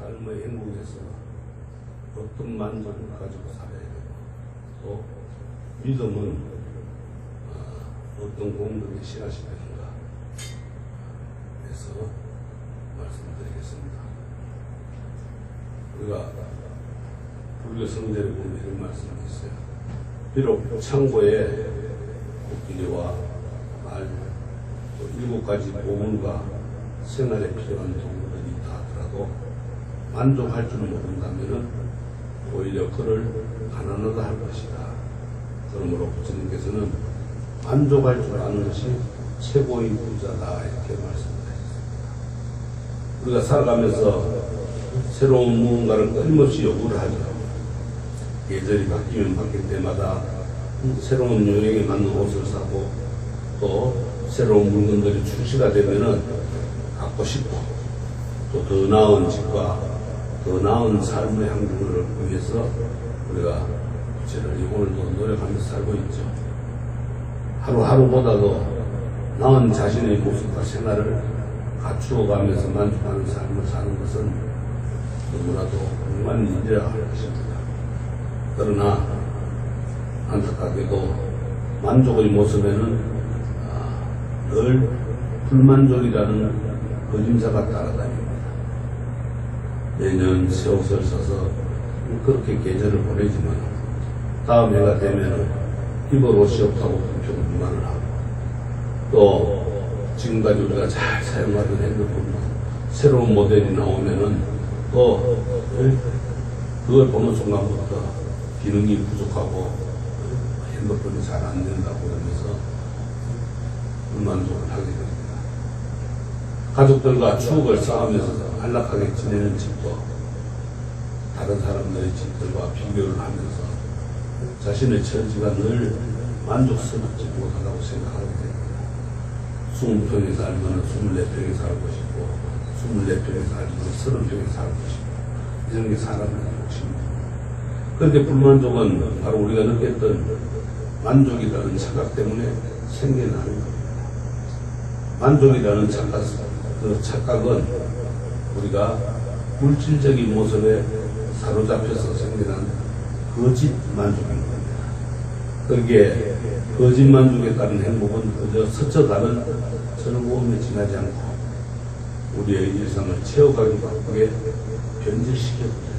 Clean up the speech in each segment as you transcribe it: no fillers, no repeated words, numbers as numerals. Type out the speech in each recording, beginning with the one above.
삶의 행복에서 어떤 만족을 가지고 살아야 되고, 또 믿음은 어떤 공덕에 실하셔야 되는가 해서 말씀드리겠습니다. 우리가 불교 성전에 보면 이런 말씀이 있어요. 비록 창고에 코끼리와 말, 또 7가지 보물과 생활에 필요한 도구들이 있다 하더라도 만족할 줄 모른다면 오히려 그를 가난하다 할 것이다. 그러므로 부처님께서는 만족할 줄 아는 것이 최고의 부자다 이렇게 말씀하셨습니다. 우리가 살아가면서 새로운 무언가를 끊임없이 요구를 하죠. 계절이 바뀌면 바뀔 때마다 새로운 유행에 맞는 옷을 사고, 또 새로운 물건들이 출시가 되면은 갖고 싶고, 또 더 나은 집과 더 나은 삶의 환경을 위해서 우리가 오늘도 노력하면서 살고 있죠. 하루하루보다도 나은 자신의 모습과 생활을 갖추어가면서 만족하는 삶을 사는 것은 너무나도 훌륭한 일이라 할 것입니다. 그러나 안타깝게도 만족의 모습에는 늘 불만족이라는 그림자가 따라다닙니다. 매년 새 옷을 사서 그렇게 계절을 보내지만 다음 해가 되면 입을 옷이 없다고 불만을 하고, 또 지금까지 우리가 잘 사용하던 핸드폰도 새로운 모델이 나오면은 또 그걸 보는 순간부터 기능이 부족하고 핸드폰이 잘 안 된다고 그러면서 불만족을 하게 됩니다. 가족들과 추억을 쌓으면서 안락하게 지내는 집도 다른 사람들의 집들과 비교를 하면서 자신의 처지가 늘 만족스럽지 못하다고 생각하게 됩니다. 20평에 살면 24평에 살고 싶고, 24평에 살면 30평에 살고 싶고, 이런 게 사람의 욕심입니다. 그런데 불만족은 바로 우리가 느꼈던 만족이라는 착각 때문에 생겨나는 겁니다. 만족이라는 그 착각은 우리가 물질적인 모습에 사로잡혀서 생겨난 거짓 만족인 겁니다. 그게 거짓 만족에 따른 행복은 그저 스쳐가는 즐거움에 지나지 않고 우리의 일상을 채워가기 바쁘게 변질시켜버립니다.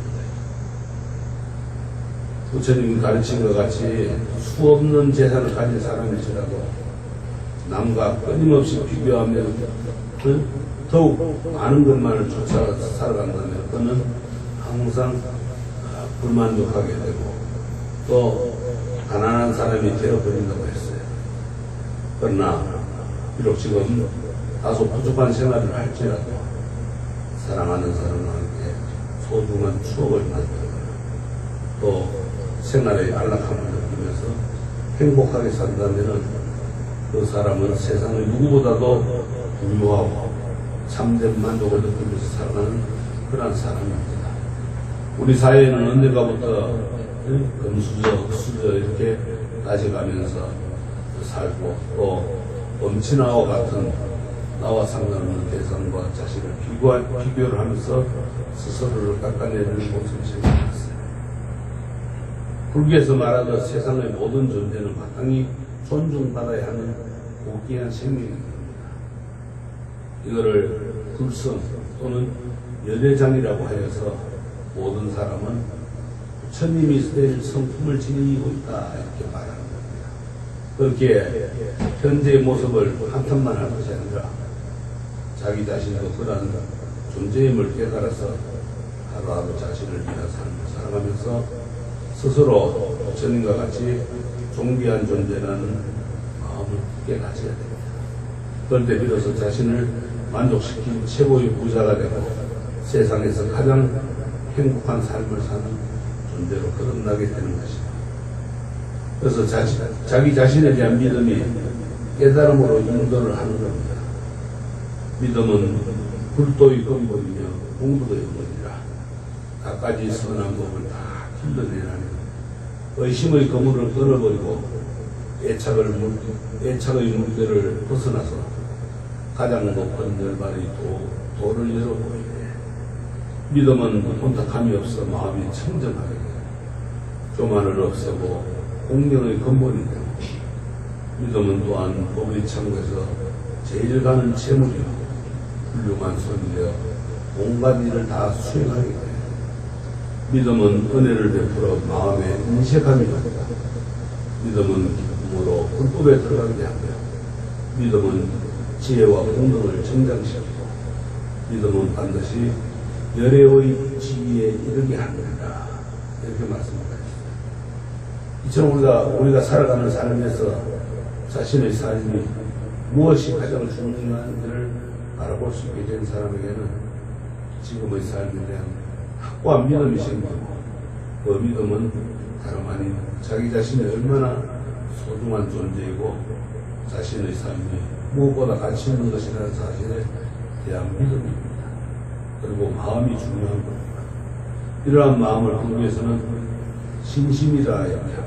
부처님이 가르친 것 같이 수없는 재산을 가진 사람일지라도 남과 끊임없이 비교하며 더욱 많은 것만을 쫓아 살아간다면 그는 항상 불만족하게 되고 또 가난한 사람이 되어버린다고 했어요. 그러나 비록 지금 다소 부족한 생활을 할지라도 사랑하는 사람과 함께 소중한 추억을 만들고 또 생활의 안락함을 느끼면서 행복하게 산다면 그 사람은 세상의 누구보다도 부유하고 참된 만족을 느끼면서 살아가는 그런 사람입니다. 우리 사회에는 언젠가부터 금수저, 흑수저 이렇게 따져가면서 살고 또 엄친아와 같은 나와 상관없는 대상과 자신을 비교를 하면서 스스로를 깎아내리는 모습이 생겨났어요. 불교에서 말하던 세상의 모든 존재는 마땅히 존중받아야 하는 고귀한 생명입니다. 이거를 불성 또는 열애장이라고 하여서 모든 사람은 부처님이 될 성품을 지니고 있다 이렇게 말하는 겁니다. 그렇게 현재의 모습을 한탄만 할 것이 아니라 자기 자신도 그러한 존재임을 깨달아서 하루하루 자신을 위한 삶을 살아가면서 스스로 부처님과 같이 존귀한 존재라는 마음을 굳게 가져야 됩니다. 그럴 때 비로소 자신을 만족시킨 최고의 부자가 되고 세상에서 가장 행복한 삶을 사는 존재로 거듭나게 되는 것입니다. 그래서 자기 자신에 대한 믿음이 깨달음으로 인도를 하는 겁니다. 믿음은 불도의 근본이며 공부의 근본이라 갖가지 선한 법을 다 길러내라는 의심의 거물을 끊어버리고 애착의 문제를 벗어나서 가장 높은 열반의 도를 열어보이네. 믿음은 혼탁함이 없어 마음이 청정하게 돼요. 교만을 없애고 공경의 근본이 되고, 믿음은 또한 법의 창고에서 제일 가는 재물이요 훌륭한 손이 되어 온갖 일을 다 수행하게 돼요. 믿음은 은혜를 베풀어 마음에 인색함이 됩니다. 믿음은 기쁨으로 불법에 들어가게 합니다. 믿음은 지혜와 공덕을成장시키고, 믿음은 반드시 열애의 지위에 이르게 합니다. 이렇게 말씀합니다. 이처럼 우리가 살아가는 삶에서 자신의 삶이 무엇이 가장 중요한지를 알아볼 수 있게 된 사람에게는 지금의 삶에 대한 확고한 믿음이 생기고, 그 믿음은 다름 아닌 자기 자신이 얼마나 소중한 존재이고 자신의 삶이 무엇보다 가치 있는 것이라는 사실에 대한 믿음입니다. 그리고 마음이 중요한 겁니다. 이러한 마음을 얻기 위해서는 신심이라 얘기합니다.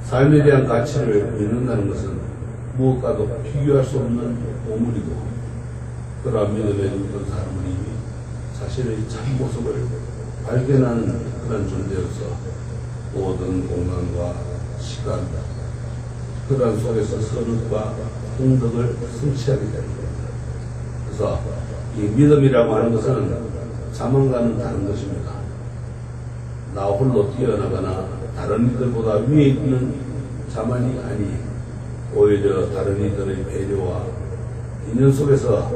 삶에 대한 가치를 믿는다는 것은 무엇과도 비교할 수 없는 보물이고, 그러한 믿음에 있던 사람은 이미 자신의 참 모습을 발견하는 그런 존재로서 모든 공간과 시간, 그러한 속에서 선악과 공덕을 성취하게 되는 겁니다. 그래서 이 믿음이라고 하는 것은 자만과는 다른 것입니다. 나 홀로 뛰어나거나 다른 이들보다 위에 있는 자만이 아니, 오히려 다른 이들의 배려와 인연 속에서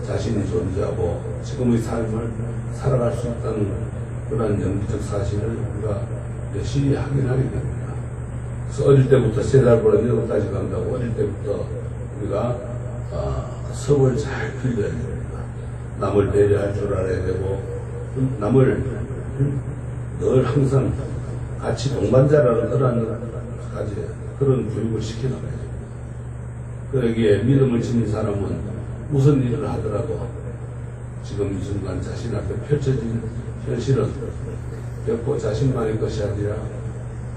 자신이 존재하고 지금의 삶을 살아갈 수 있다는 그런 영리적 사실을 우리가 열심히 확인하게 됩니다. 그래서 어릴 때부터 3살보다 8살까지 간다고 어릴 때부터 우리가 섭을 잘 빌려야 됩니다. 남을 배려할 줄 알아야 되고, 남을 늘 항상 같이 동반자라는 그런 교육을 시켜나가야 됩니다. 그러기에 믿음을 지닌 사람은 무슨 일을 하더라도 지금 이 순간 자신 앞에 펼쳐진 현실은 결코 자신만의 것이 아니라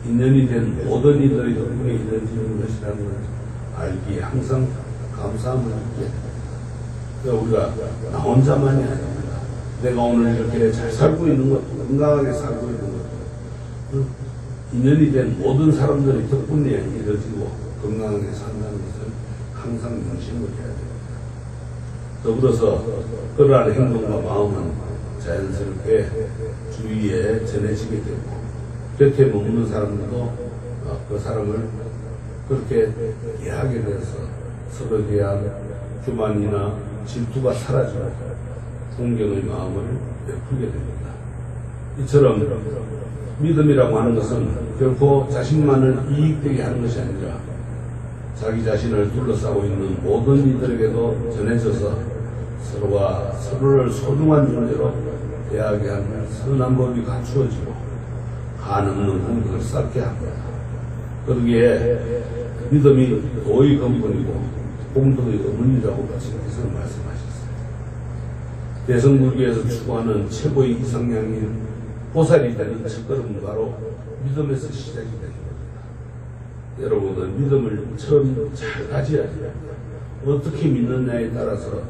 인연이 된 모든 이들의 덕분에 이루어지는 것이라는 걸 알기에 항상 감사함을 느끼게 됩니다. 그러니까 우리가 나 혼자만이 아닙니다. 내가 오늘 이렇게 잘 살고 있는 것도, 건강하게 살고 있는 것도 인연이 된 모든 사람들의 덕분에 이루어지고 건강하게 산다는 것을 항상 명심을 해야 됩니다. 더불어서 그러한 행동과 마음은 자연스럽게 주위에 전해지게 되고, 곁에 머무는 사람들도 그 사람을 그렇게 대하게 돼서 서로에 대한 교만이나 질투가 사라지고 동경의 마음을 베풀게 됩니다. 이처럼 믿음이라고 하는 것은 결코 자신만을 이익되게 하는 것이 아니라 자기 자신을 둘러싸고 있는 모든 이들에게도 전해져서 서로가 서로를 소중한 존재로 대하게 하는 선한 법이 갖추어지고 한없는 공덕을 쌓게 합니다. 그러기에 믿음이 도의 근본이고 공덕의 어머니라고 주님께서 말씀하셨어요. 대성불교에서 추구하는 최고의 이상향인 보살이 되는 첫걸음은 바로 믿음에서 시작이 됩니다. 여러분은 믿음을 처음 잘 가져야 됩니다. 어떻게 믿느냐에 따라서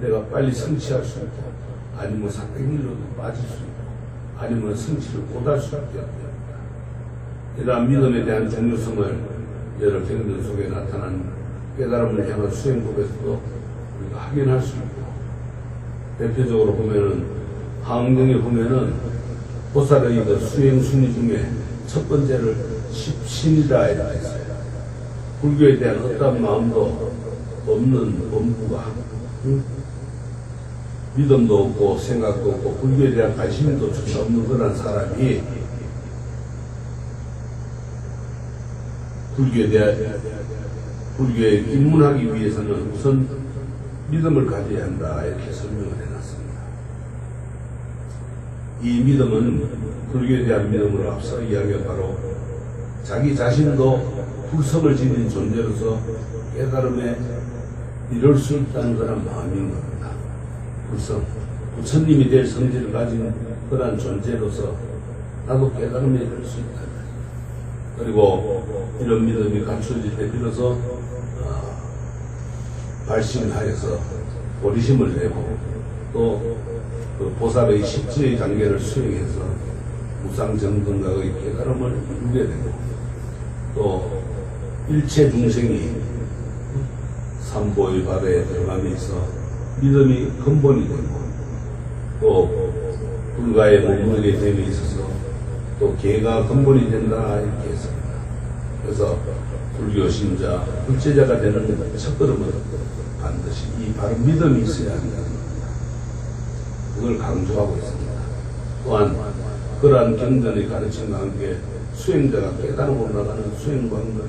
내가 빨리 성취할 수 있고, 아니면 삭백일로도 빠질 수 있고, 아니면 성취를 못할 수 있게 됩니다. 이러한 믿음에 대한 중요성을 여러 경전 속에 나타난 깨달음을 향한 수행법에서도 우리가 확인할 수 있고, 대표적으로 보면은 항명에 보면은 보살의 그 수행 순위 중에 첫 번째를 십신이라 이렇게 했어요. 불교에 대한 어떤 마음도 없는 범부가, 믿음도 없고 생각도 없고 불교에 대한 관심도 전혀 없는 그런 사람이 불교에 입문하기 위해서는 우선 믿음을 가져야 한다, 이렇게 설명을 해놨습니다. 이 믿음은 불교에 대한 믿음으로 앞서 이야기한 바로 자기 자신도 불성을 지닌 존재로서 깨달음에 이룰 수 있다는 그런 마음인 겁니다. 불성, 부처님이 될 성질을 가진 그런 존재로서 나도 깨달음에 이룰 수 있다. 그리고 이런 믿음이 갖춰질 때 비로소 발심하여서 보리심을 내고 또 그 보살의 십지의 단계를 수행해서 무상정등각의 깨달음을 이루게 되고, 또 일체 중생이 삼보의 바다에 들어가면서 믿음이 근본이 되고, 또 불가에 머무르게 됨에 있어서 또 계가 근본이 된다, 이렇게 했습니다. 그래서 불교 신자, 불제자가 되는 첫걸음은 반드시 이 바른 믿음이 있어야 한다는 겁니다. 그걸 강조하고 있습니다. 또한 그러한 경전의 가르침과 함께 수행자가 깨달음으로 나가는 수행 방법이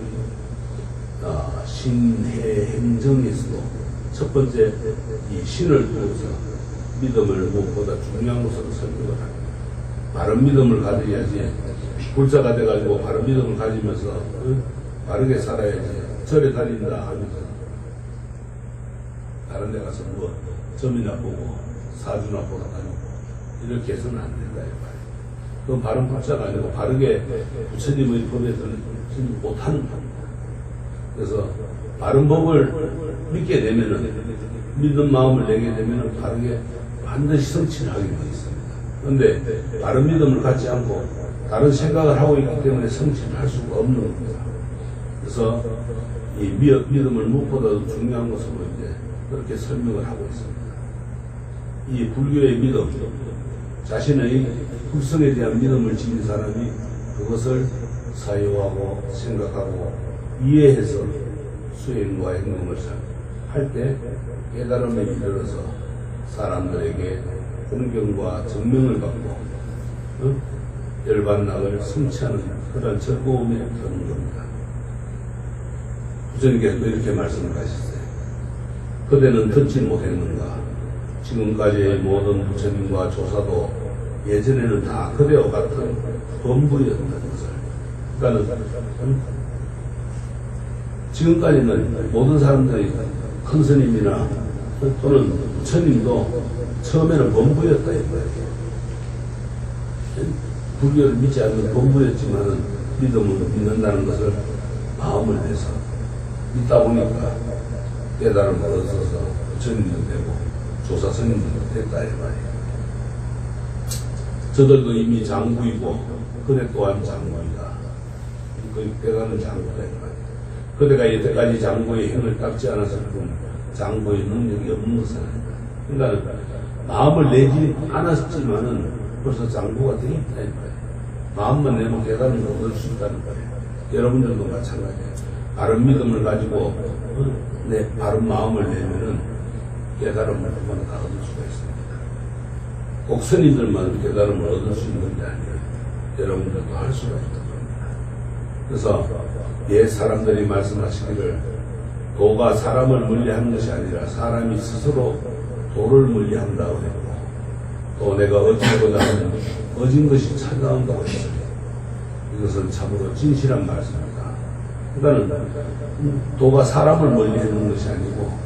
신해 행정에서도 첫 번째 이 신을 통해서 믿음을 무엇보다 중요한 것으로 설명을 합니다. 바른 믿음을 가져야지, 불자가 돼가지고 바른 믿음을 가지면서 바르게 살아야지, 절에 다닌다 하면서 다른 데 가서 뭐 점이나 보고 사주나 보러 다니고 이렇게 해서는 안 된다, 이 말이에요. 그건 바른 불자가 아니고 바르게 부처님의 법에 들지 못하는 겁니다. 그래서 바른 법을 믿게 되면은, 믿는 마음을 내게 되면은 바르게 반드시 성취를 하게 되어 있습니다. 그런데 바른 믿음을 갖지 않고 다른 생각을 하고 있기 때문에 성취를 할 수가 없는 겁니다. 그래서 이 믿음을 무엇보다도 중요한 것으로 이제 그렇게 설명을 하고 있습니다. 이 불교의 믿음, 자신의 불성에 대한 믿음을 지닌 사람이 그것을 사유하고 생각하고 이해해서 수행과 행동을 할 때 깨달음에 이르러서 사람들에게 공경과 정명을 받고 열반락을 성취하는 그런 즐거움에 드는 겁니다. 부처님께서도 이렇게 말씀을 하셨어요. 그대는 듣지 못했는가? 지금까지의 모든 부처님과 조사도 예전에는 다 그대와 같은 범부였다는 것을. 그러니까 지금까지는 모든 사람들이 큰 스님이나 또는 부처님도 처음에는 범부였다 이 말이에요. 불교를 믿지 않는 범부였지만은 믿음을 믿는다는 것을 마음을 내서 믿다 보니까 깨달음을 얻어서 부처님도 되고 조사스님도 됐다 이 말이에요. 저들도 이미 장구이고 그대 또한 장구이다. 그 깨달은 장구다 이 말이에요. 그대가 이때까지 장구의 행을 닦지 않았을 뿐 장구의 능력이 없는 것은 아니다. 그러니까 마음을 내지 않았지만은 벌써 장구가 되어 있다 이 말이에요. 마음만 내면 깨달음을 얻을 수 있다는 거예요. 여러분들도 마찬가지예요. 바른 믿음을 가지고 내 바른 마음을 내면은 깨달음을 그만 다 얻을 수가 있습니다. 꼭 스님들만 깨달음을 얻을 수 있는 게 아니에요. 여러분들도 할 수가 있는 겁니다. 그래서 옛 사람들이 말씀하시기를 도가 사람을 멀리하는 것이 아니라 사람이 스스로 도를 멀리한다고 했고, 또 내가 어찌보다 하면 어진 것이 찾아온다고 했습니다. 이것은 참으로 진실한 말씀입니다. 그러니까 도가 사람을 멀리하는 것이 아니고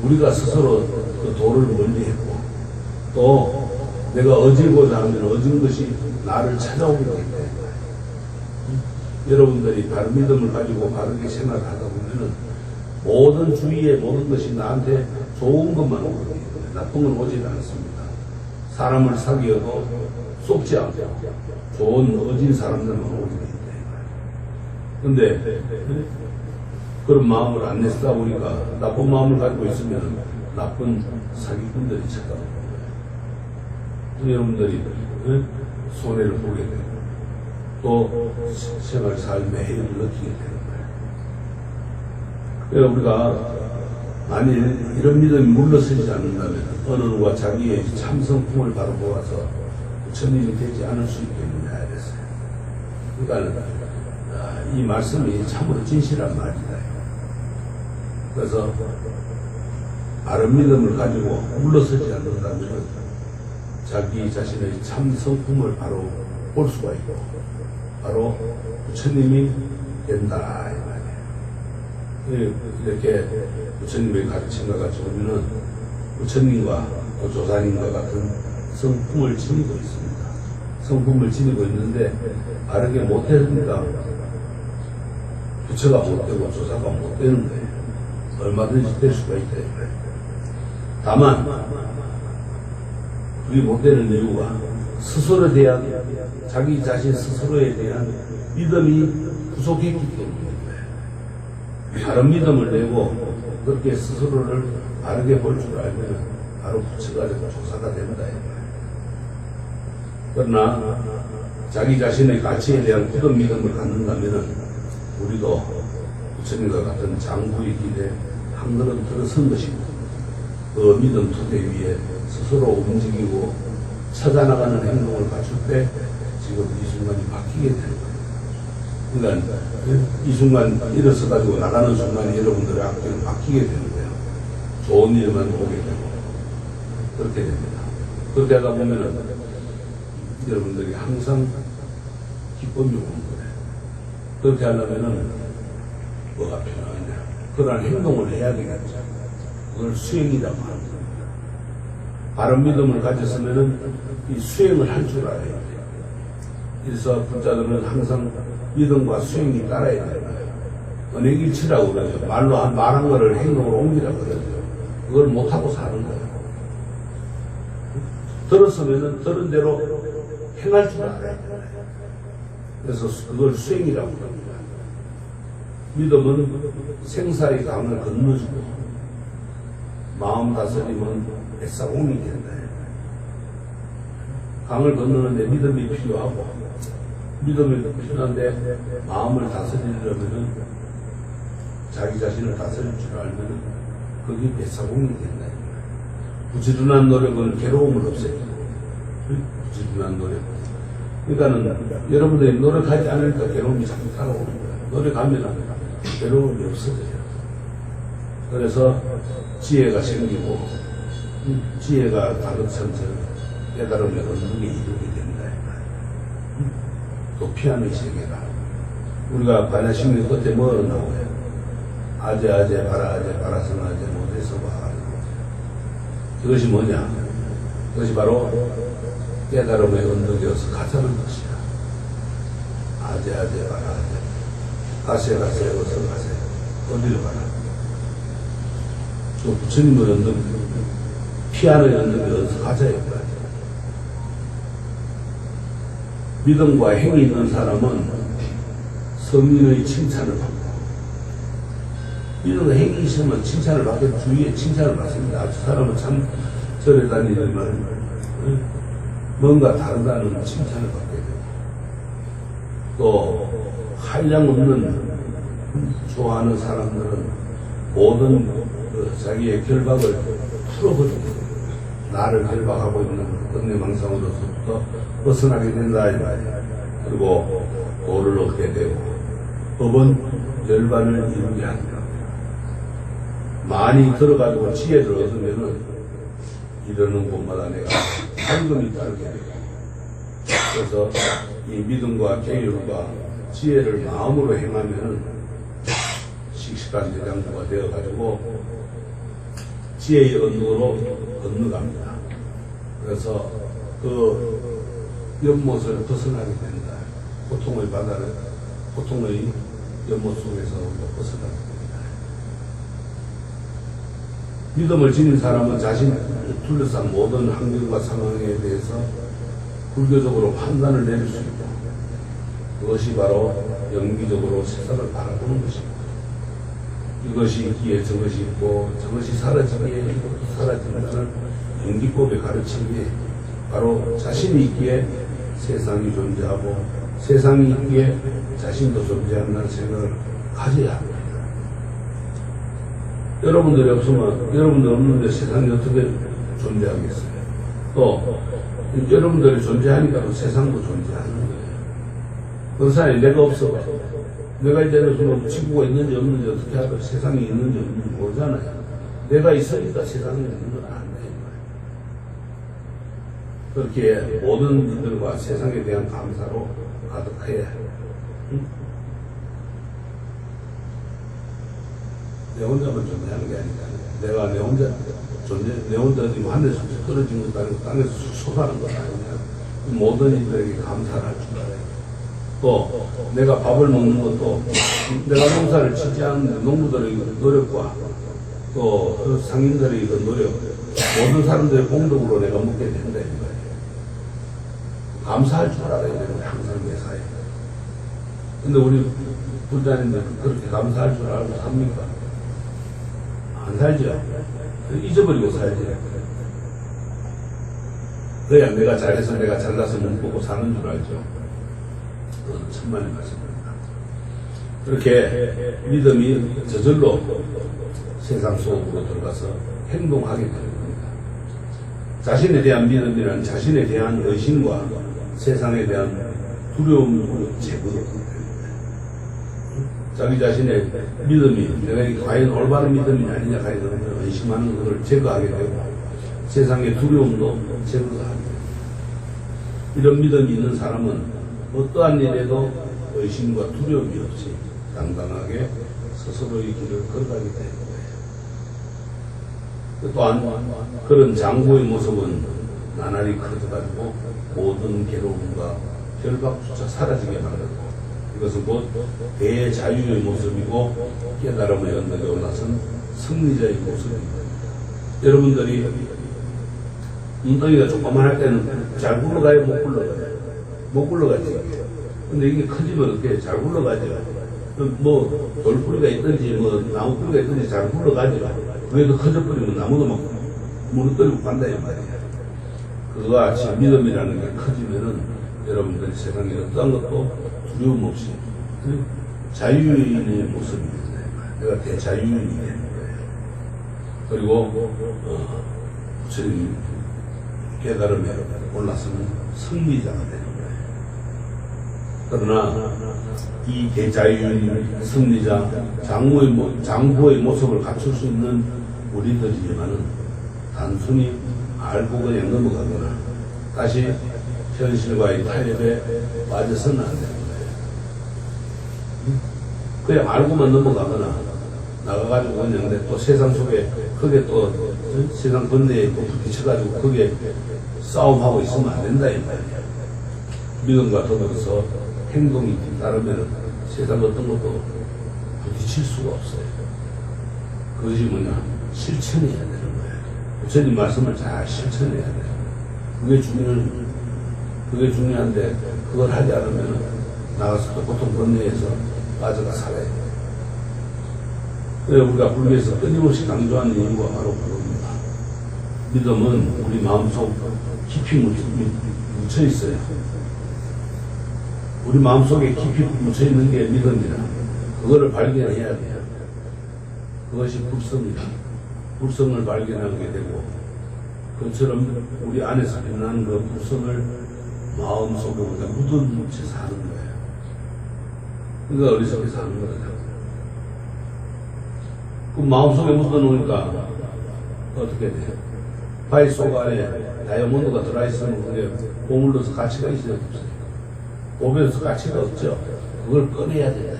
우리가 스스로 그 도를 멀리했고, 또 내가 어지고자 하면 어진 것이 나를 찾아오게 되기 때문에 여러분들이 바른 믿음을 가지고 바르게 생활을 하다 보면은 모든 주위의 모든 것이 나한테 좋은 것만 오게 되기 때문에 나쁜 건 오지 않습니다. 사람을 사귀어도 속지 않고 좋은 어진 사람들만 오게 되기 때문에. 근데 그런 마음을 안 내쓰다 보니까 나쁜 마음을 가지고 있으면 나쁜 사기꾼들이 찾아오는 거예요. 여러분들이 손해를 보게 되고 또 생활 삶의 해를 느끼게 되는 거예요. 그래서 우리가 만일 이런 믿음이 물러서지 않는다면 어느 누가 자기의 참성품을 바로 보아서 부처님이 되지 않을 수 있겠느냐 이랬어요. 그러니까 이 말씀이 참으로 진실한 말이다. 그래서 바른 믿음을 가지고 물러서지 않는다면 자기 자신의 참성품을 바로 볼 수가 있고 바로 부처님이 된다 이 말이에요. 이렇게 부처님의 가르침과 같이 보면은 부처님과 또 조사님과 같은 성품을 지니고 있습니다. 성품을 지니고 있는데 바르게 못되니까 부처가 못되고 조사가 못되는 거예요. 얼마든지 될 수가 있다 이 말이에요. 다만 그리 못되는 이유가 스스로에 대한, 자기 자신 스스로에 대한 믿음이 부족했기 때문입니다. 바른 믿음을 내고 그렇게 스스로를 바르게 볼 줄 알면 바로 부처가 되고 조사가 된다. 그러나 자기 자신의 가치에 대한 굳은 믿음을 갖는다면 우리도 부처님과 같은 장부의 길에 한 걸음 들어선 것입니다. 그 믿음 토대 위에 스스로 움직이고 찾아나가는 행동을 갖출 때 지금 이 순간이 바뀌게 되는 거예요. 그러니까 이 순간 일어서가지고 나가는 순간에 여러분들의 앞길은 바뀌게 되는 거예요. 좋은 일만 오게 되고 그렇게 됩니다. 그렇게 하다 보면은 여러분들이 항상 기쁨이 오는 거예요. 그렇게 하려면은 뭐가 필요하냐? 그런 행동을 해야 되겠죠. 그걸 수행이라고 하는 겁니다. 바른 믿음을 가졌으면은 이 수행을 할 줄 알아야 돼요. 그래서 불자들은 항상 믿음과 수행이 따라야 돼요. 언행일치라고 그러죠. 말한 거를 행동으로 옮기라고 그러죠. 그걸 못하고 사는 거예요. 들었으면은 들은 대로 행할 줄 알아야 돼요. 그래서 그걸 수행이라고 합니다. 믿음은 생사의 강을 건너주고 마음 다스림은 뱃사공이 된다. 강을 건너는데 믿음이 필요하고 믿음이 필요한데 마음을 다스리려면은 자기 자신을 다스릴 줄 알면은 그게 뱃사공이 된다. 부지런한 노력은 괴로움을 없애고 부지런한 노력. 그러니까는 여러분들이 노력하지 않으니까 괴로움이 자꾸 따라오는 거예요. 노력하면 괴로움이 없어져요. 그래서 지혜가 생기고 지혜가 가득 찬 깨달음의 얻는 게 이루게 된다. 또 피하는 세계다. 우리가 반야심리 끝에 뭐가 나오요? 아제 바라선아제 못해서 봐. 그것이 뭐냐? 그것이 바로 깨달음의 언덕이어서 가자는 것이야. 아제 가세 어서 가세. 어디로 가나? 또 부처님의 언덕, 피하는 언덕이어서 가자요. 믿음과 행이 있는 사람은 성인의 칭찬을 받고, 믿음과 행이 있으면 칭찬을 받고, 주위에 칭찬을 받습니다. 저 사람은 참 절에 다니지만 뭔가 다르다는 칭찬을 받게 되고, 또 한량없는 좋아하는 사람들은 모든 자기의 결박을 풀어버립니다. 나를 결박하고 있는 번뇌망상으로서부터 벗어나게 된다 이 말이야. 그리고 도를 얻게 되고 법은 열반을 이루게 합니다. 많이 들어가지고 지혜를 얻으면은 이러는 곳마다 내가 상금이 따르게 되고, 그래서 이 믿음과 계율과 지혜를 마음으로 행하면은 씩씩한 대장부가 되어가지고 지혜의 언덕으로 건너갑니다. 그래서 그 연못을 벗어나게 된다. 고통의 바다를, 고통의 연못 속에서 우리가 벗어나게 됩니다. 믿음을 지닌 사람은 자신을 둘러싼 모든 환경과 상황에 대해서 불교적으로 판단을 내릴 수 있고, 그것이 바로 영기적으로 세상을 바라보는 것입니다. 이것이 있기에 저것이 있고 저것이 사라지기에 이것도 사라진다는 영기법의 가르침이 바로 자신이 있기에 세상이 존재하고 세상이 있기에 자신도 존재한다는 생각을 가져야 합니다. 여러분들이 없으면, 여러분들 없는데 세상이 어떻게 존재하겠어요? 또 여러분들이 존재하니까 또 세상도 존재하는 거예요. 그 사이에 내가 없어봐. 내가 이제는 지구가 있는지 없는지 어떻게 알아? 세상이 있는지 없는지 모르잖아요. 내가 있으니까 세상이 있는 걸 안다. 그렇게 모든 일들과 세상에 대한 감사로 가득해야 해요. 내 혼자만 존재하는 게 아니라 내가 내 혼자 존재, 내 혼자 지금 하늘에서 떨어진 것도 아니고 땅에서 솟아나는 것도 아니냐. 모든 일들에게 감사를 할 줄 알아요. 또 내가 밥을 먹는 것도 내가 농사를 짓지 않는데 농부들의 노력과 또 그 상인들의 그 노력, 모든 사람들의 공덕으로 내가 먹게 된다, 이 말이에요. 감사할 줄 알아야 되는 항상 매사에. 근데 우리 불자님들 그렇게 감사할 줄 알고 삽니까? 안 살죠. 잊어버리고 살죠. 그래야 내가 잘해서 내가 잘나서 못 보고 사는 줄 알죠. 그건 천만의 말씀입니다. 그렇게 믿음이 저절로 세상 속으로 들어가서 행동하게 되는 겁니다. 자신에 대한 믿음이란 자신에 대한 의심과 세상에 대한 두려움으로 제거됩니다. 자기 자신의 믿음이 내가 이게 과연 올바른 믿음이 아니냐 하여튼 의심하는 것을 제거하게 되고 세상의 두려움도 제거하게 됩니다. 이런 믿음이 있는 사람은 어떠한 일에도 의심과 두려움이 없이 당당하게 스스로의 길을 걸어가게 되는 거예요. 또한 그런 장고의 모습은 나날이 커져가지고 모든 괴로움과 결박조차 사라지게 만들고 이것은 곧 대자유의 모습이고 깨달음의 언덕에 올라선 승리자의 모습입니다. 여러분들이 엉덩이가 조그만할 때는 잘 굴러가요? 못 굴러가요? 못 굴러가지. 근데 이게 커지면 어떻게 잘 굴러가죠? 뭐 돌뿌리가 있든지 뭐 나무뿌리가 있든지 잘 굴러가죠. 그게 더 커져버리면 나무도 막 무너뜨리고 간다 이 말이에요. 그거와 같이 믿음이라는 게 커지면은 여러분들이 세상에 어떤 것도 두려움 없이 자유인의 모습입니다. 내가 대자유인이 되는 거예요. 그리고 부처님 깨달음에 올라서는 승리자가 되는 거예요. 그러나 이 대자유인 승리자 장부의 모습을 갖출 수 있는 우리들이지만은 단순히 알고 그냥 넘어가거나 다시 현실과의 타협에 빠져서는 안 되는 거예요. 그냥 알고만 넘어가거나 나가가지고 그냥 또 세상 속에 크게 또 세상 번뇌에 또 부딪혀가지고 그게 싸움하고 있으면 안 된다 이 말이에요. 믿음과 더불어서 행동이 따르면 세상 어떤 것도 부딪힐 수가 없어요. 그것이 뭐냐? 실천해야 되는 거예요. 부처님 말씀을 잘 실천해야 돼요. 그게 중요한데 그걸 하지 않으면 나가서 또 고통 번뇌에서 빠져가 살아야 돼요. 그래서 우리가 불교에서 끊임없이 강조하는 이유가 바로 그겁니다. 믿음은 우리 마음속 깊이 묻혀 있어요. 우리 마음속에 깊이 묻혀 있는 게 믿음이라 그거를 발견해야 돼요. 그것이 불성이다. 불성을 발견하게 되고 그처럼 우리 안에서 빛나는 그 불성을 마음속에 우리가 묻은 채 사는 거예요. 그러니까 어리석게 사는 거죠. 그 마음속에 묻어놓으니까 어떻게 돼요? 바위 속 안에 다이아몬드가 들어있으면 그게 보물로서 가치가 있어요? 없어요? 보면서 가치가 없죠? 그걸 꺼내야 된다.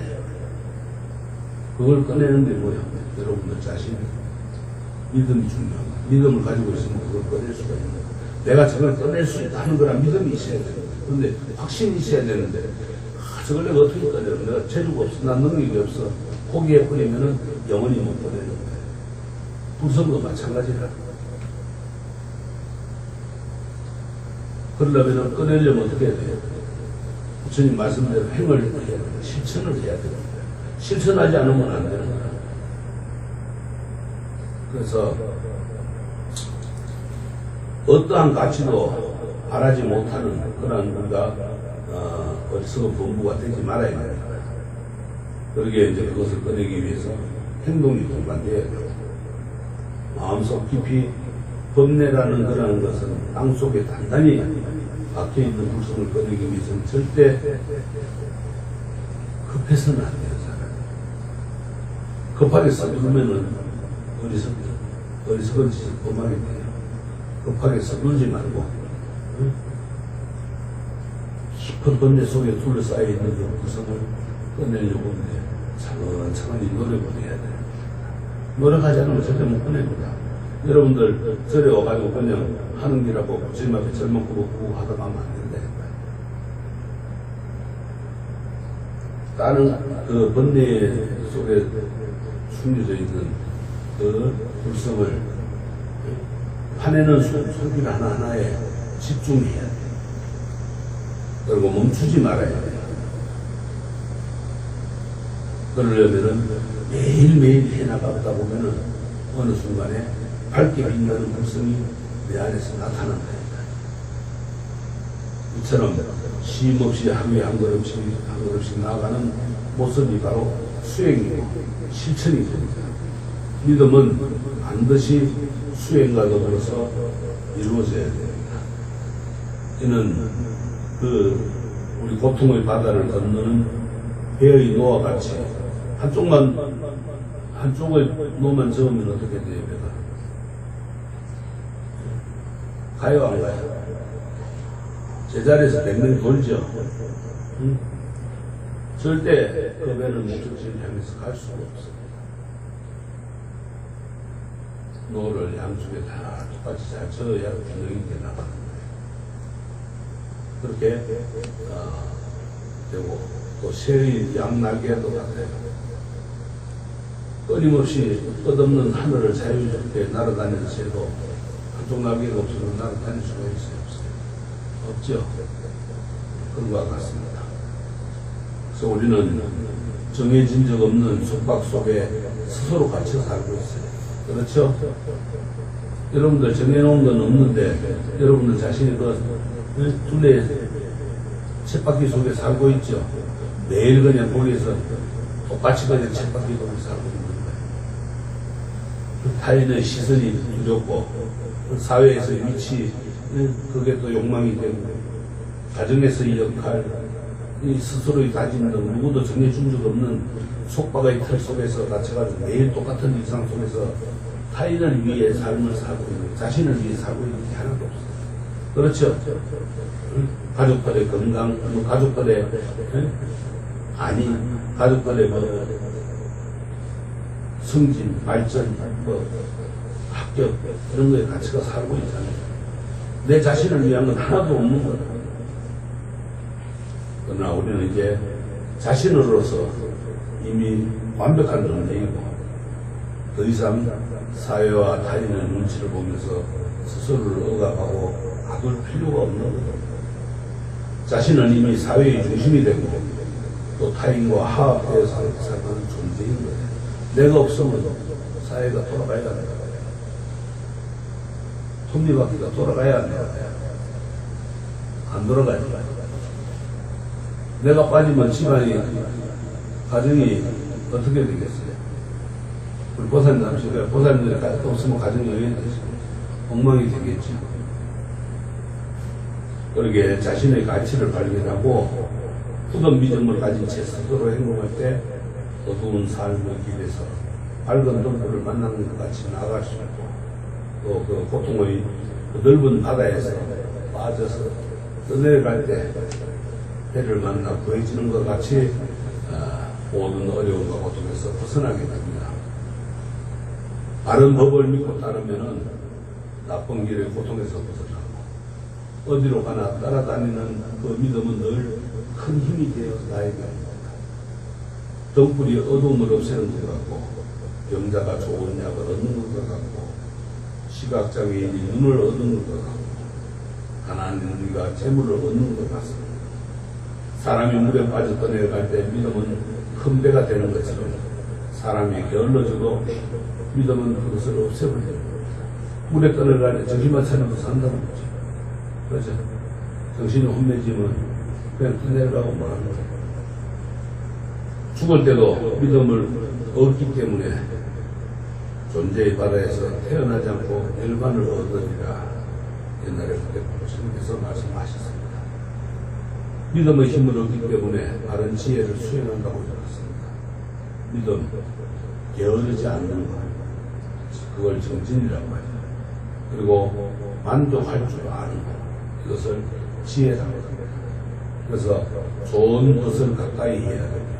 그걸 꺼내는 게 뭐예요? 여러분들 자신이 믿음이 중요합니다. 믿음을 가지고 있으면 그걸 꺼낼 수가 있는 거예요. 내가 저걸 꺼낼 수 있다는 거랑 믿음이 있어야 돼요. 그런데 확신이 있어야 되는데 저걸 내가 어떻게 꺼내요? 내가 재주가 없어. 난 능력이 없어. 포기해버리면은 영원히 못 꺼내는 거예요. 불성도 마찬가지라. 그러려면 꺼내려면 어떻게 해야 돼요? 부처님 말씀대로 행을 해야 돼요. 실천을 해야 돼요. 실천하지 않으면 안 되는 거예요. 그래서 어떠한 가치도 바라지 못하는 그런 우리가 어리석은 범부가 되지 말아야 됩니다. 그러게 이제 그것을 꺼내기 위해서 행동이 동반돼야 돼요. 마음속 깊이 번뇌라는 그런 것은 땅속에 단단히 박혀있는 불성을 꺼내기 위해서는 절대 급해서는 안 돼요. 급하게 서두르면은 어리석은 짓을 범하게 돼요. 급하게 서두르지 말고 깊은 번뇌 속에 둘러싸여 있는 그 구성을 꺼내려고 차근차근히 노력을 해야 돼요. 노력하지 않으면 절대 못 꺼냅니다. 여러분들 절에 와가지고 그냥 하는 길하고 부처님 앞에 절만 굽고 하다 가면 안 된다. 다른 그 번뇌 속에 숨겨져 있는 그 불성을 판에는 손길 하나하나에 집중해야 돼. 그리고 멈추지 말아야 돼. 그러려면은 매일매일 해나가다 보면은 어느 순간에 밝게 빛나는 불성이 내 안에서 나타난다. 이처럼 쉼없이 하루에 한 걸음씩 나아가는 모습이 바로 수행이고 실천이 됩니다. 믿음은 반드시 수행과 더불어서 이루어져야 됩니다. 이는 우리 고통의 바다를 건너는 배의 노와 같이 한쪽의 노만 저으면 어떻게 돼요, 배가? 가요, 안 가요? 제자리에서 뱅뱅 돌죠. 응? 절대 그 배는 목적지를 향해서 갈 수가 없어요. 노를 양쪽에 다 똑같이 잘 저어야 균형이 돼 나가는 거예요. 그렇게 되고 또 새의 양날개도 같아요. 끊임없이 끝없는 하늘을 자유롭게 날아다니는 새도 한쪽 날개가 없어서 날아다닐 수가 있어요? 없죠. 그런 것과 같습니다. 그래서 우리는 정해진 적 없는 속박 속에 스스로 갇혀 살고 있어요. 그렇죠? 여러분들 정해놓은 건 없는데 여러분들 자신이 둘레 쳇바퀴 속에 살고 있죠. 매일 그냥 거기에서 똑같이 그냥 쳇바퀴 속에 살고 있는 거예요. 타인의 시선이 두렵고 사회에서의 위치, 그게 또 욕망이 되고 가정에서의 역할, 이 스스로의 다짐 등 누구도 정해준 적 없는 속박의 틀 속에서 갇혀가지고 매일 똑같은 일상 속에서 타인을 위해 삶을 살고 있는, 자신을 위해 살고 있는 게 하나도 없어요. 그렇죠? 가족들의 건강, 가족들의 가족들의 성진, 발전, 합격 이런 거에 가치가 살고 있잖아요. 내 자신을 위한 건 하나도 없는 거예요. 그러나 우리는 이제 자신으로서 이미 완벽한 존재이고 더 이상 사회와 타인의 눈치를 보면서 스스로를 억압하고 아둘 필요가 없는 거예요. 자신은 이미 사회의 중심이 되고 또 타인과 화합되어 사는 존재인 거예요. 내가 없으면 사회가 돌아가야 한다. 톱니바퀴가 돌아가야 한다. 안 돌아가야 한다. 내가 빠지면 집안이, 가정이 어떻게 되겠어요? 우리 보살님들이 없으면 가정이 어떻게 되겠어요? 엉망이 되겠죠. 그러게 자신의 가치를 발견하고 굳은 믿음을 가진 채 스스로 행동할 때 어두운 삶의 길에서 밝은 등불을 만나는 것 같이 나아갈 수 있고 또 그 고통의 넓은 바다에서 빠져서 떠내려갈 때 배를 만나 구해지는 것 같이 모든 어려움과 고통에서 벗어나게 됩니다. 바른 법을 믿고 따르면은 나쁜 길의 고통에서 벗어나고 어디로 가나 따라다니는 그 믿음은 늘 큰 힘이 되어 나에게 합니다. 등불이 어두움을 없애는 것 같고 병자가 좋은 약을 얻는 것 같고 시각장애인이 눈을 얻는 것 같고 가난한 이가 재물을 얻는 것 같습니다. 사람이 물에 빠져 떠내려갈 때 믿음은 큰 배가 되는 것처럼 사람이 게을러져도 믿음은 그것을 없애버립니다. 물에 떠내려갈 때 정신만 차리면서 산다는 거죠. 그렇죠? 정신이 혼매지면 그냥 떠내려가고 말하는 거예요. 죽을 때도 믿음을 얻기 때문에 존재의 바다에서 태어나지 않고 열반을 얻으리라 옛날에 그때 부처님께서 말씀하셨습니다. 믿음의 힘을 얻기 때문에 바른 지혜를 수행한다고 들었습니다. 믿음, 게으르지 않는 것, 그걸 정진이라고 하죠. 그리고 만족할 줄 아는 것, 이것을 지혜라고 합니다. 그래서 좋은 것을 가까이 해야 됩니다.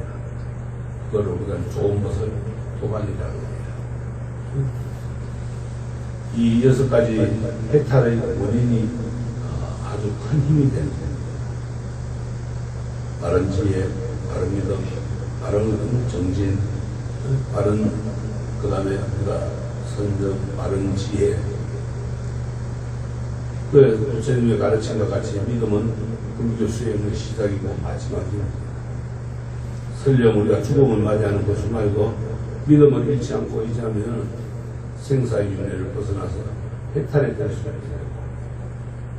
그걸 우리가 좋은 것을 도반이라고 합니다. 이 6가지 해탈의 원인이 아주 큰 힘이 됩니다. 바른 지혜, 바른 믿음, 바른 정진, 그 다음에 우리가 선정, 바른 지혜, 그 부처님의 가르침과 같이 믿음은 불교 수행의 시작이고 마지막입니다. 설령 우리가 죽음을 맞이하는 것을 말고 믿음을 잃지 않고 의지하면 생사의 윤회를 벗어나서 해탈에 될 수 있습니다.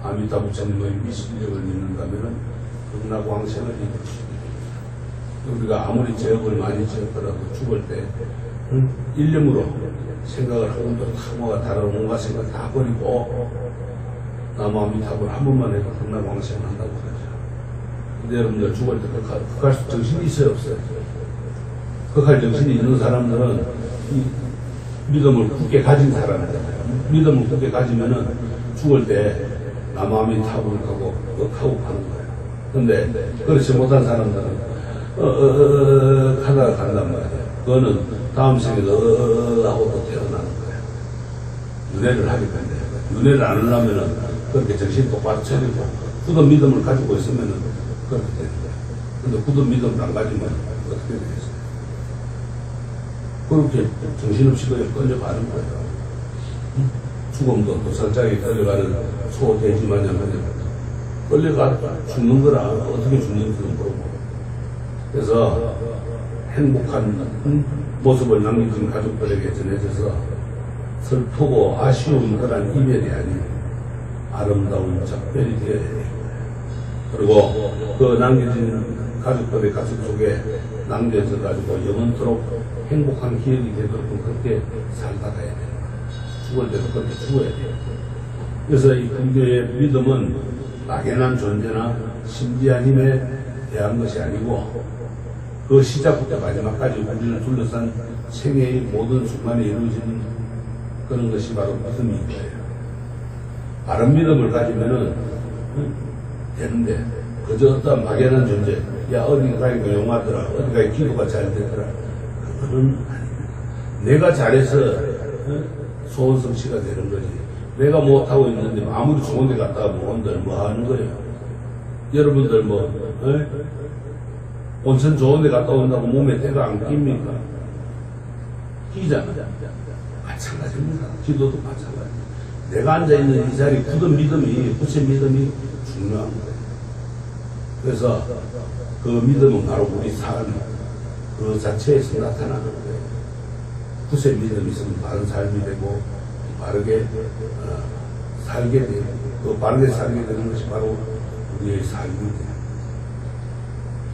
아미타 부처님의 미실력을 믿는다면 극락왕생을 이룰 수 있습니다. 우리가 아무리 죄업을 많이 지었더라도 죽을 때 일념으로 생각을 하고 탐호가 다른 온갖 생각 다 버리고 남아미타불 한 번만 해도 극락왕생을 한다고 그러죠. 근데 여러분들 죽을 때 극할 정신이 있어요, 없어요? 극할 정신이 있는 사람들은 이 믿음을 굳게 가진 사람이잖아요. 믿음을 굳게 가지면은 죽을 때 남아미타불 하고 극하고 가는 거예요. 근데 그렇지 못한 사람들은 하다가 간단 말이에요. 그거는 다음 생에도 하고 또 태어나는 거예요. 윤회를 하게 된대요. 윤회를 안 하려면은 그렇게 정신 똑바로 차리고 굳은 믿음을 가지고 있으면은 그렇게 되는 거예요. 근데 굳은 믿음을 안 가지면 어떻게 되겠어요? 그렇게 정신없이 그냥 끌려가는 거예요. 죽음도 도살장에 끌려가는 소, 돼지 마냥 끌려가 죽는 거라 어떻게 죽는지도 모르고. 그래서 행복한 모습을 남긴 가족들에게 전해져서 슬프고 아쉬운 그런 이별이 아닌 아름다운 작별이 되어야 돼요. 그리고 그 남겨진 가족들의 가슴 속에 남겨져 가지고 영원토록 행복한 기억이 되도록 그렇게 살다 가야 돼요. 죽을 때도 그렇게 죽어야 돼요. 그래서 이 불교의 믿음은 막연한 존재나 신비한 힘에 대한 것이 아니고 그 시작부터 마지막까지 우리를 둘러싼 생애의 모든 순간에 이루어지는 그런 것이 바로 믿음인 거예요. 바른 믿음을 가지면은 되는데 그저 어떤 막연한 존재, 야 어디 가니까 용하더라, 어디 가니까 기도가 잘 되더라, 그거는 아닙니다. 내가 잘해서 소원성취가 되는 거지. 내가 못하고 있는데 아무리 좋은 데 갔다가 온들 뭐 하는 거예요. 여러분들 온천 좋은 데 갔다 온다고 몸에 때가 안 낍니까? 끼잖아. 마찬가지입니다. 기도도 마찬가지. 내가 앉아있는 이 자리 굳은 믿음이, 굳은 믿음이 중요한 거예요. 그래서 그 믿음은 바로 우리 삶, 그 자체에서 나타나는 거예요. 굳은 믿음이 있으면 바른 삶이 되고, 바르게 살게 되고, 그 바르게 살게 되는 것이 바로 우리의 삶이 돼요.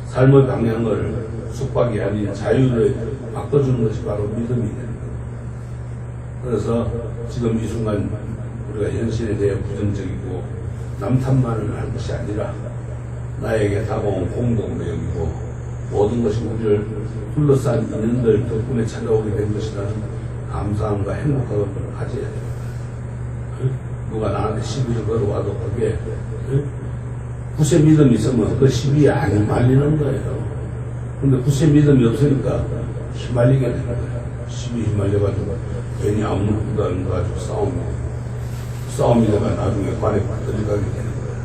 삶의 방향을 숙박이 아닌 자유를 바꿔주는 것이 바로 믿음이 되는 거예요. 그래서 지금 이 순간 우리가 현실에 대해 부정적이고 남 탓만을 할 것이 아니라 나에게 다가온 공동으로 여기고 모든 것이 우리를 둘러싼 인연들 덕분에 찾아오게 된 것이라는 감사함과 행복함을 가져야 됩니다. 누가 나한테 시비를 걸어와도 그게 굳이 믿음이 있으면 그 시비에 안 말리는 거예요. 근데 굳이 믿음이 없으니까 휘말리게 되는 거예요. 시비에 휘말려가지고 괜히 아무것도 안 가지고 싸움이 되가 나중에 관에 들어가게 되는 거예요.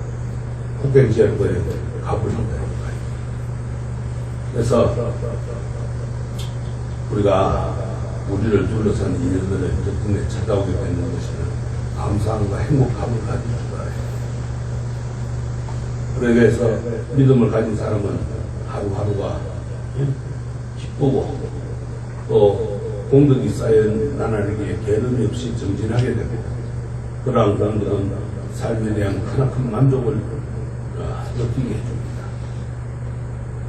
국경지할 거에 가버리는 거예요. 그래서 우리가 우리를 둘러싼 인연들을 덕분에 찾아오게 되는 것은 감사함과 행복함을 가지는 거예요. 그래서 믿음을 가진 사람은 하루하루가 기쁘고 또 공덕이 쌓인 나날에게 게으름이 없이 정진하게 되고 그러한 공덕은 삶에 대한 크나큰 만족을 느끼게 해줍니다.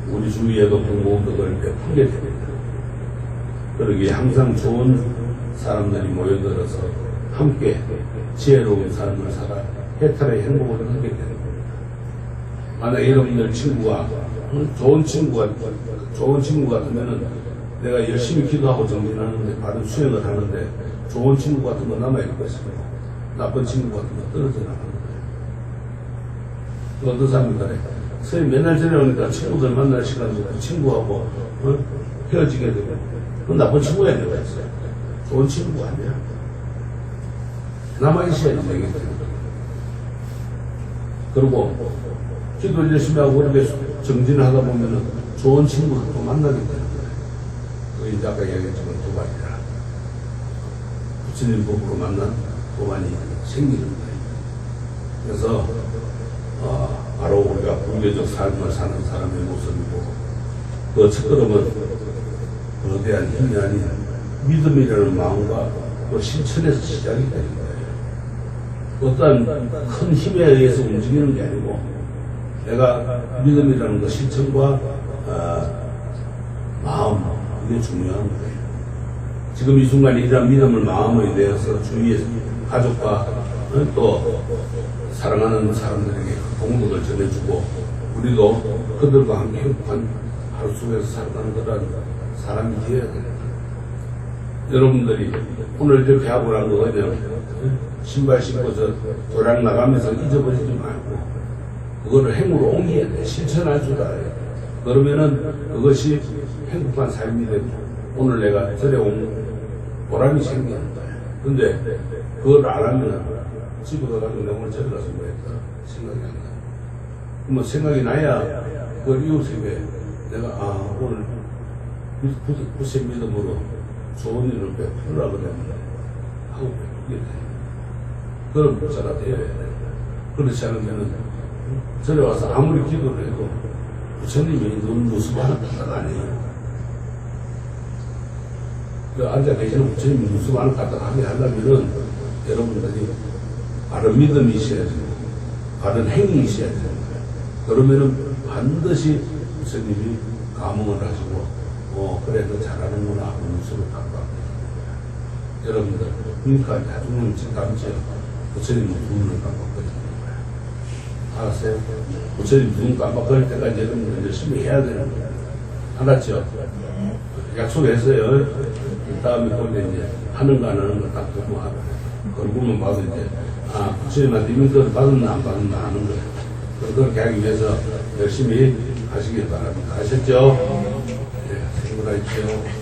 우리 주위에도 그 공덕을 베풀게 됩니다. 그러기에 항상 좋은 사람들이 모여들어서 함께 지혜로운 삶을 살아 해탈의 행복을 하게 되는 겁니다. 만약 여러분들 친구가 좋은 친구 같으면은 내가 열심히 기도하고 정진하는데 바른 수행을 하는데 좋은 친구 같은 거 남아있을 것이고 나쁜 친구 같은 거 떨어져 나가는 거예요. 어떤 사람이 그래. 선생님 맨날 전에 오니까 친구들 만날 시간도 그 친구하고 헤어지게 되고 그건 나쁜 친구야 내가 했어요. 좋은 친구 아니야. 남아있어야지 되겠죠. 그리고 기도를 열심히 하고 그렇게 정진을 하다 보면은 좋은 친구를 또 만나게 되는 거예요. 그게 이제 아까 얘기했지만 도반이라. 부처님 법으로 만난 도반이 생기는 거예요. 그래서 바로 우리가 불교적 삶을 사는 사람의 모습이고 그 첫걸음은 거대한 힘이 아닌 믿음이라는 마음과 또 실천에서 시작이 되는 거예요. 어떤 큰 힘에 의해서 움직이는 게 아니고 내가 믿음이라는 것 실천과 마음 이게 중요한 거예요. 지금 이 순간 이러한 믿음을 마음에 내어서 주위의 가족과 또 사랑하는 사람들에게 그 공덕을 전해주고 우리도 그들과 함께 행복한 하루 속에서 살아가는 그런 사람이 되어야 됩니다. 여러분들이 오늘 이렇게 하고 난 거 그냥 신발 신고 저 도랑 나가면서 잊어버리지 말고 그거를 행으로 옮겨야 돼. 실천할 줄 알아야 돼. 그러면은 그것이 행복한 삶이 되고 오늘 내가 절에 온 보람이 생기는 거야. 근데 그걸 안 하면 집에 가가지고 내가 오늘 절에 가서 뭐 했다 생각이 안 나. 뭐 생각이 나야 그걸 이웃에게 내가 오늘 굳세 믿음으로 좋은 일을 베풀으라 그랬는데 하고 베푸게 돼. 그런 부자가 되어야 돼. 그렇지 않으면은 절에 와서 아무리 기도를 해도 부처님이 넌 무슨 하는 까딱 아니에요. 그 앉아 계시는 부처님이 무슨 하는 까딱 하게 하려면은 여러분들이 바른 믿음이 있어야 되고 바른 행위 있어야 되는 거예요. 그러면은 반드시 부처님이 감흥을 하시고 그래 너 잘하는구나 하고 무술을 깜빡합니다. 여러분들 그러니까 나중에 감지요. 부처님 눈을 깜빡거리는 거야. 알았어요? 부처님 눈 깜빡거릴 때까지 여러분들 열심히 해야 되는 거야. 알았죠? 약속했어요. 그 다음에 거기 이제 하는 거 안 하는 거 딱 보고 하고 그러고만 봐도 이제 부처님한테 이민서를 받았나 안 받았나 하는 거예요. 그렇게 하기 위해서 열심히 하시길 바랍니다. 아셨죠? 네, 생각하십시오.